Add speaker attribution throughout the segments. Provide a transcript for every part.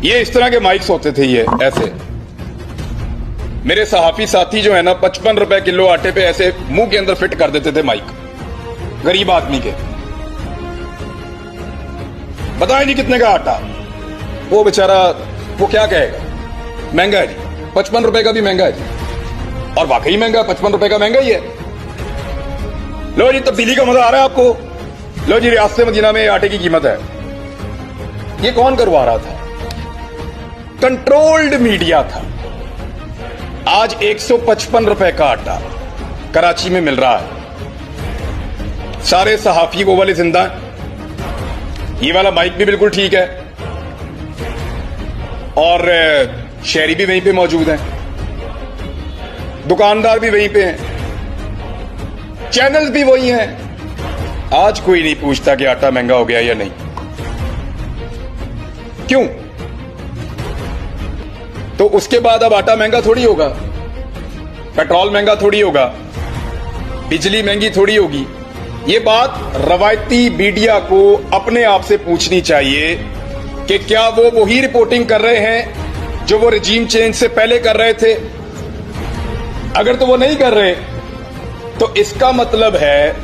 Speaker 1: ये इस तरह के माइक्स होते थे, ये ऐसे। मेरे सहाफी साथी जो है ना 55 रुपए किलो आटे पे ऐसे मुंह के अंदर फिट कर देते थे माइक, गरीब आदमी के। बताएं जी कितने का आटा, वो बेचारा वो क्या कहेगा, महंगा है जी, 55 रुपए का भी महंगा है जी, और वाकई महंगा, 55 रुपए का महंगा ही है। लो जी तब्दीली का मजा आ रहा है आपको। लो जी रियासत मदीना में आटे की कीमत है। ये कौन करवा रहा था? कंट्रोल्ड मीडिया था। आज 155 रुपए का आटा कराची में मिल रहा है। सारे सहाफी वो वाले जिंदा हैं। ये वाला माइक भी बिल्कुल ठीक है, और शहरी भी वहीं पे मौजूद हैं, दुकानदार भी वहीं पे हैं, चैनल्स भी वही हैं। आज कोई नहीं पूछता कि आटा महंगा हो गया या नहीं। क्यों? तो उसके बाद अब आटा महंगा थोड़ी होगा, पेट्रोल महंगा थोड़ी होगा, बिजली महंगी थोड़ी होगी। ये बात रवायती मीडिया को अपने आप से पूछनी चाहिए कि क्या वो वही रिपोर्टिंग कर रहे हैं जो वो रजीम चेंज से पहले कर रहे थे। अगर तो वो नहीं कर रहे तो इसका मतलब है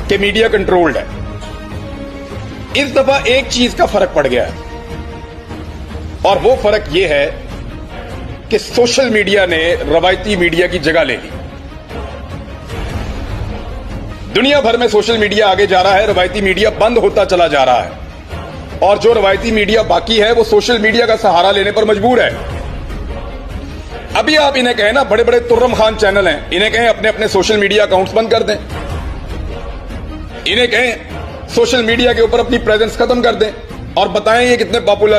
Speaker 1: कि मीडिया कंट्रोल्ड है। इस दफा एक चीज का फर्क पड़ गया है, और वो फर्क ये है कि सोशल मीडिया ने रवायती मीडिया की जगह ले ली। दुनिया भर में सोशल मीडिया आगे जा रहा है, रवायती मीडिया बंद होता चला जा रहा है, और जो रवायती मीडिया बाकी है वो सोशल मीडिया का सहारा लेने पर मजबूर है। अभी आप इन्हें कहें ना, बड़े बड़े तुर्रम खान चैनल हैं, इन्हें कहें अपने अपने सोशल मीडिया अकाउंट्स बंद कर दें, इन्हें कहें सोशल मीडिया के ऊपर अपनी प्रेजेंस खत्म कर दें, और बताएं ये कितने पॉपुलर